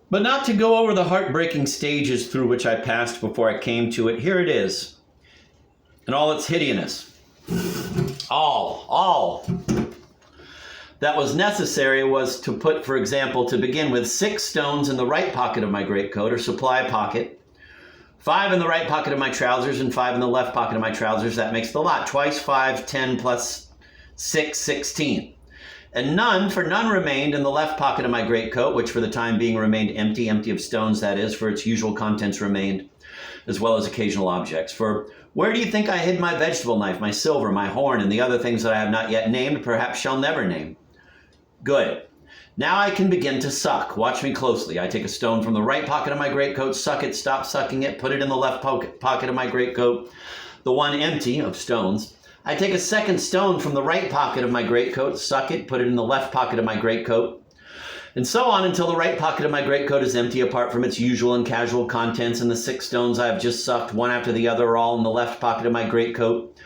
But not to go over the heartbreaking stages through which I passed before I came to it, here it is, in all its hideousness. All that was necessary was to put, for example, to begin with, 6 stones in the right pocket of my greatcoat or supply pocket, 5 in the right pocket of my trousers, and 5 in the left pocket of my trousers. That makes the lot. Twice 5, 10 plus 6, 16. And none remained in the left pocket of my greatcoat, which for the time being remained empty of stones, that is, for its usual contents remained, as well as occasional objects. For where do you think I hid my vegetable knife, my silver, my horn, and the other things that I have not yet named, perhaps shall never name? Good. Now I can begin to suck. Watch me closely. I take a stone from the right pocket of my greatcoat, suck it, stop sucking it, put it in the left pocket of my greatcoat, the one empty of stones. I take a second stone from the right pocket of my greatcoat, suck it, put it in the left pocket of my greatcoat, and so on until the right pocket of my greatcoat is empty apart from its usual and casual contents, and the 6 stones I have just sucked, one after the other, are all in the left pocket of my greatcoat.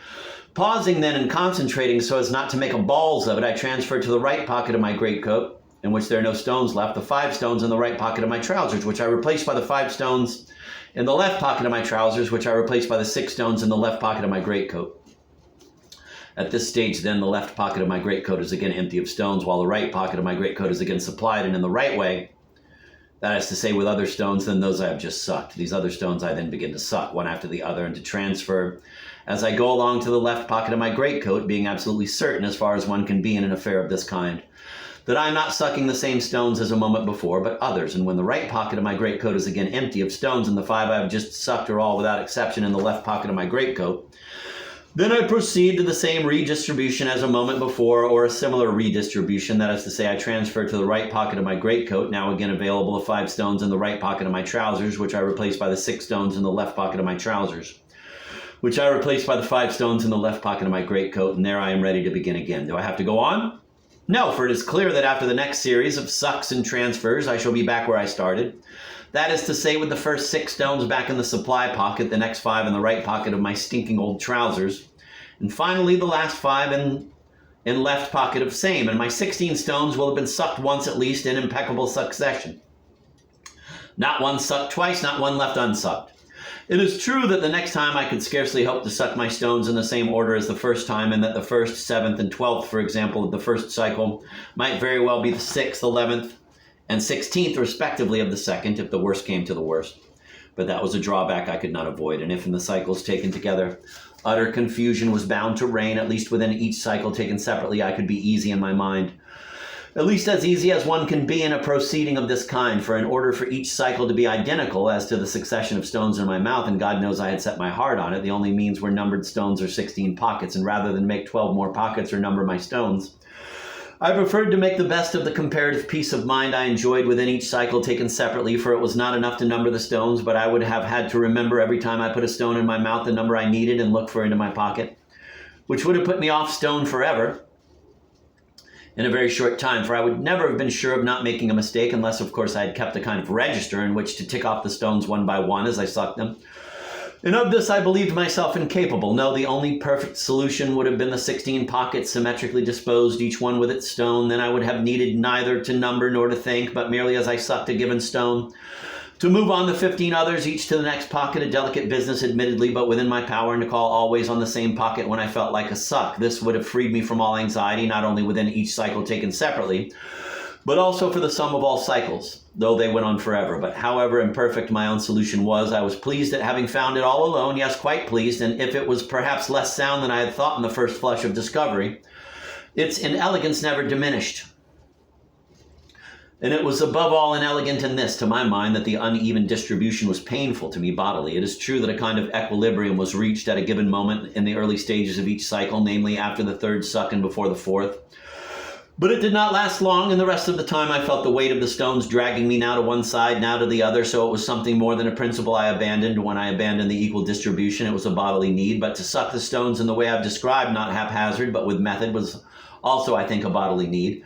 Pausing then and concentrating so as not to make a balls of it, I transfer to the right pocket of my greatcoat, in which there are no stones left, the 5 stones in the right pocket of my trousers, which I replace by the 5 stones in the left pocket of my trousers, which I replace by the 6 stones in the left pocket of my greatcoat. At this stage, then, the left pocket of my greatcoat is again empty of stones, while the right pocket of my greatcoat is again supplied, and in the right way, that is to say, with other stones than those I have just sucked. These other stones I then begin to suck, one after the other, and to transfer as I go along to the left pocket of my greatcoat, being absolutely certain, as far as one can be in an affair of this kind, that I am not sucking the same stones as a moment before, but others. And when the right pocket of my greatcoat is again empty of stones, and the 5 I have just sucked are all without exception in the left pocket of my greatcoat, then I proceed to the same redistribution as a moment before, or a similar redistribution. That is to say, I transfer to the right pocket of my greatcoat, now again available, the 5 stones in the right pocket of my trousers, which I replace by the 6 stones in the left pocket of my trousers, which I replace by the 5 stones in the left pocket of my greatcoat, and there I am ready to begin again. Do I have to go on? No, for it is clear that after the next series of sucks and transfers, I shall be back where I started. That is to say, with the first 6 stones back in the supply pocket, the next 5 in the right pocket of my stinking old trousers, and finally the last 5 in left pocket of same, and my 16 stones will have been sucked once at least in impeccable succession. Not one sucked twice, not one left unsucked. It is true that the next time I could scarcely hope to suck my stones in the same order as the first time, and that the 1st, 7th, and 12th, for example, of the first cycle might very well be the 6th, 11th, and 16th, respectively, of the second, if the worst came to the worst. But that was a drawback I could not avoid, and if in the cycles taken together, utter confusion was bound to reign, at least within each cycle taken separately, I could be easy in my mind. At least as easy as one can be in a proceeding of this kind, for in order for each cycle to be identical as to the succession of stones in my mouth, and God knows I had set my heart on it, the only means were numbered stones or 16 pockets, and rather than make 12 more pockets or number my stones, I preferred to make the best of the comparative peace of mind I enjoyed within each cycle taken separately, for it was not enough to number the stones, but I would have had to remember every time I put a stone in my mouth the number I needed and look for into my pocket, which would have put me off stone forever in a very short time, for I would never have been sure of not making a mistake unless, of course, I had kept a kind of register in which to tick off the stones one by one as I sucked them. And of this I believed myself incapable. No, the only perfect solution would have been the 16 pockets symmetrically disposed, each one with its stone. Then I would have needed neither to number nor to think, but merely as I sucked a given stone, to move on the 15 others, each to the next pocket, a delicate business admittedly, but within my power, and to call always on the same pocket when I felt like a suck. This would have freed me from all anxiety, not only within each cycle taken separately, but also for the sum of all cycles, though they went on forever. But however imperfect my own solution was, I was pleased at having found it all alone, yes, quite pleased, and if it was perhaps less sound than I had thought in the first flush of discovery, its inelegance never diminished. And it was above all inelegant in this, to my mind, that the uneven distribution was painful to me bodily. It is true that a kind of equilibrium was reached at a given moment in the early stages of each cycle, namely after the 3rd suck and before the 4th. But it did not last long, and the rest of the time I felt the weight of the stones dragging me now to one side, now to the other, so it was something more than a principle I abandoned. When I abandoned the equal distribution, it was a bodily need, but to suck the stones in the way I've described, not haphazard, but with method, was also, I think, a bodily need.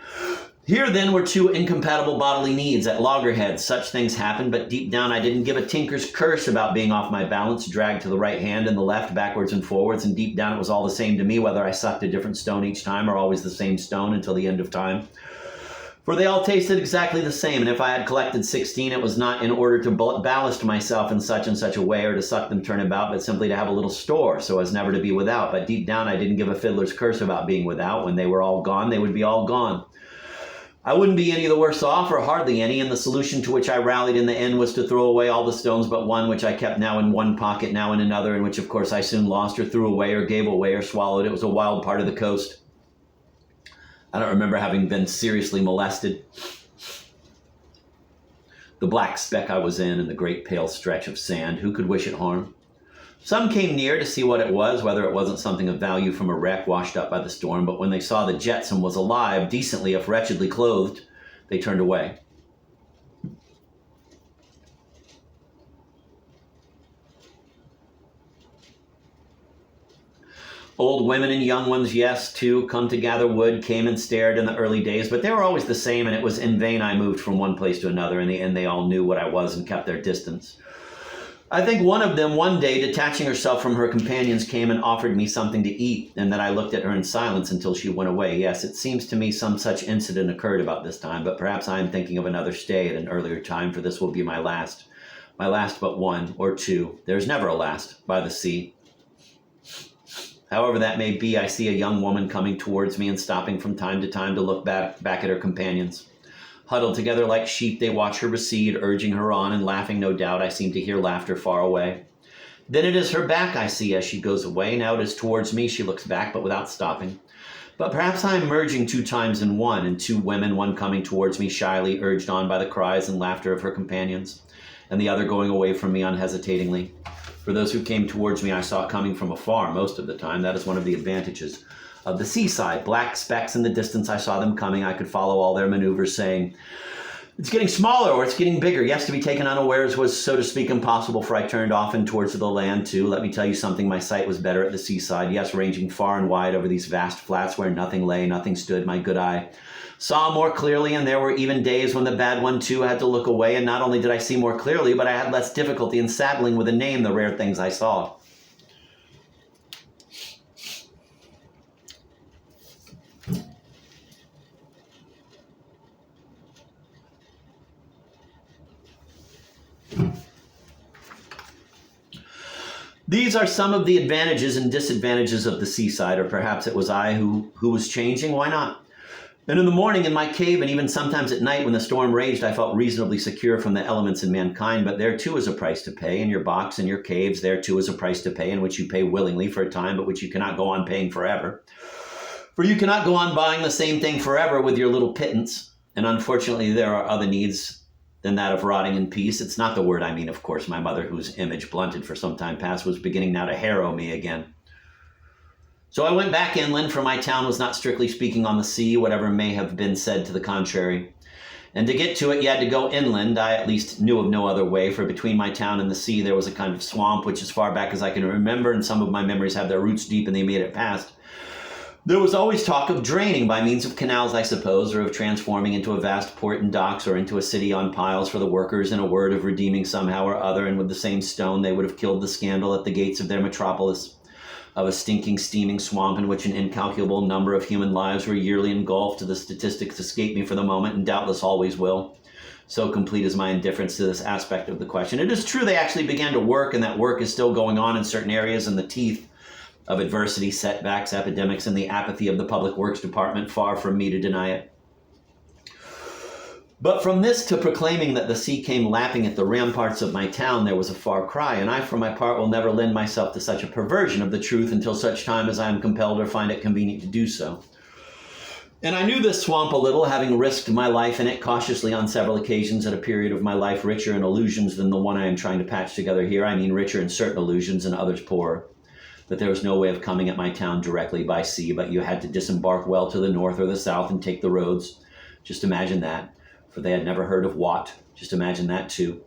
Here, then, were 2 incompatible bodily needs at loggerheads. Such things happened, but deep down I didn't give a tinker's curse about being off my balance, dragged to the right hand and the left, backwards and forwards, and deep down it was all the same to me whether I sucked a different stone each time or always the same stone until the end of time. For they all tasted exactly the same, and if I had collected 16, it was not in order to ballast myself in such and such a way, or to suck them turnabout, but simply to have a little store, so as never to be without. But deep down, I didn't give a fiddler's curse about being without. When they were all gone, they would be all gone. I wouldn't be any the worse off, or hardly any, and the solution to which I rallied in the end was to throw away all the stones but one, which I kept now in one pocket, now in another, and which of course I soon lost or threw away or gave away or swallowed. It was a wild part of the coast. I don't remember having been seriously molested. The black speck I was in and the great pale stretch of sand, who could wish it harm? Some came near to see what it was, whether it wasn't something of value from a wreck washed up by the storm, but when they saw the jetsam was alive, decently if wretchedly clothed, they turned away. Old women and young ones, yes, too, come to gather wood, came and stared in the early days, but they were always the same, and it was in vain I moved from one place to another. In the end, they all knew what I was and kept their distance. I think one of them one day, detaching herself from her companions, came and offered me something to eat, and that I looked at her in silence until she went away. Yes, it seems to me some such incident occurred about this time, but perhaps I am thinking of another stay at an earlier time, for this will be my last but one or two. There's never a last by the sea. However that may be, I see a young woman coming towards me and stopping from time to time to look back at her companions. Huddled together like sheep, they watch her recede, urging her on and laughing, no doubt. I seem to hear laughter far away. Then it is her back I see as she goes away. Now it is towards me she looks back, but without stopping. But perhaps I am merging two times in one, and two women, one coming towards me shyly, urged on by the cries and laughter of her companions, and the other going away from me unhesitatingly. For those who came towards me I saw coming from afar most of the time. That is one of the advantages of the seaside. Black specks in the distance, I saw them coming. I could follow all their maneuvers, saying, it's getting smaller or it's getting bigger. Yes, to be taken unawares was, so to speak, impossible, for I turned often towards the land too. Let me tell you something, my sight was better at the seaside. Yes, ranging far and wide over these vast flats where nothing lay, nothing stood, my good eye saw more clearly, and there were even days when the bad one too had to look away, and not only did I see more clearly, but I had less difficulty in saddling with a name the rare things I saw. These are some of the advantages and disadvantages of the seaside, or perhaps it was I who was changing. Why not? And in the morning in my cave, and even sometimes at night when the storm raged, I felt reasonably secure from the elements and mankind. But there too is a price to pay. In your box and your caves, there too is a price to pay, in which you pay willingly for a time, but which you cannot go on paying forever. For you cannot go on buying the same thing forever with your little pittance. And unfortunately, there are other needs than that of rotting in peace. It's not the word I mean, of course. My mother, whose image, blunted for some time past, was beginning now to harrow me again. So I went back inland, for my town was not strictly speaking on the sea, whatever may have been said to the contrary. And to get to it, you had to go inland. I at least knew of no other way, for between my town and the sea there was a kind of swamp, which as far back as I can remember, and some of my memories have their roots deep in the immediate past, there was always talk of draining by means of canals, I suppose, or of transforming into a vast port and docks, or into a city on piles for the workers, in a word, of redeeming somehow or other, and with the same stone they would have killed the scandal at the gates of their metropolis, of a stinking, steaming swamp in which an incalculable number of human lives were yearly engulfed. The statistics escape me for the moment, and doubtless always will. So complete is my indifference to this aspect of the question. It is true they actually began to work, and that work is still going on in certain areas, in the teeth of adversity, setbacks, epidemics, and the apathy of the public works department. Far from me to deny it. But from this to proclaiming that the sea came lapping at the ramparts of my town, there was a far cry, and I, for my part, will never lend myself to such a perversion of the truth until such time as I am compelled or find it convenient to do so. And I knew this swamp a little, having risked my life in it cautiously on several occasions at a period of my life richer in illusions than the one I am trying to patch together here. I mean richer in certain illusions and others poorer. That there was no way of coming at my town directly by sea, but you had to disembark well to the north or the south and take the roads. Just imagine that. For they had never heard of Watt. Just imagine that too.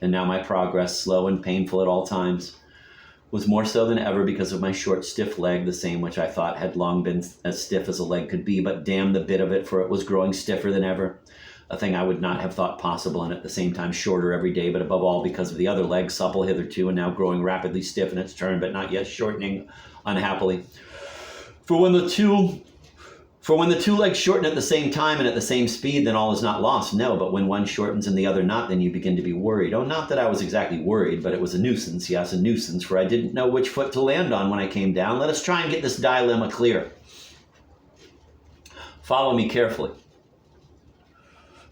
And now my progress, slow and painful at all times, was more so than ever because of my short, stiff leg, the same which I thought had long been as stiff as a leg could be, but damn the bit of it, for it was growing stiffer than ever, a thing I would not have thought possible, and at the same time shorter every day, but above all because of the other leg, supple hitherto, and now growing rapidly stiff in its turn, but not yet shortening unhappily. For when the two For when the two legs shorten at the same time and at the same speed, then all is not lost. No, but when one shortens and the other not, then you begin to be worried. Oh, not that I was exactly worried, but it was a nuisance. Yes, a nuisance, for I didn't know which foot to land on when I came down. Let us try and get this dilemma clear. Follow me carefully.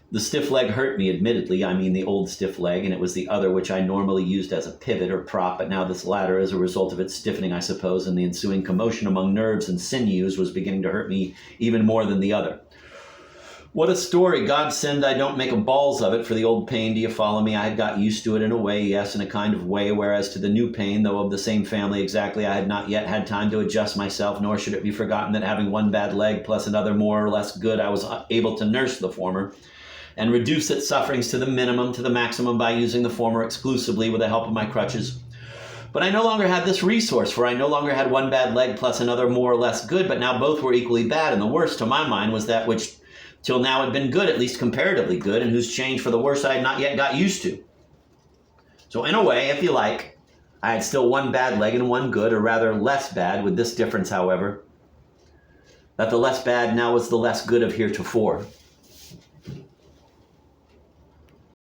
The stiff leg hurt me, admittedly. I mean the old stiff leg, and it was the other which I normally used as a pivot or prop, but now this latter, as a result of its stiffening, I suppose, and the ensuing commotion among nerves and sinews, was beginning to hurt me even more than the other. What a story. God send I don't make a balls of it for the old pain. Do you follow me? I had got used to it in a way, yes, in a kind of way, whereas to the new pain, though of the same family exactly, I had not yet had time to adjust myself, nor should it be forgotten that having one bad leg plus another more or less good, I was able to nurse the former and reduce its sufferings to the minimum, to the maximum, by using the former exclusively with the help of my crutches. But I no longer had this resource, for I no longer had one bad leg plus another more or less good, but now both were equally bad, and the worst, to my mind, was that which till now had been good, at least comparatively good, and whose change for the worse I had not yet got used to. So in a way, if you like, I had still one bad leg and one good, or rather less bad, with this difference, however, that the less bad now was the less good of heretofore.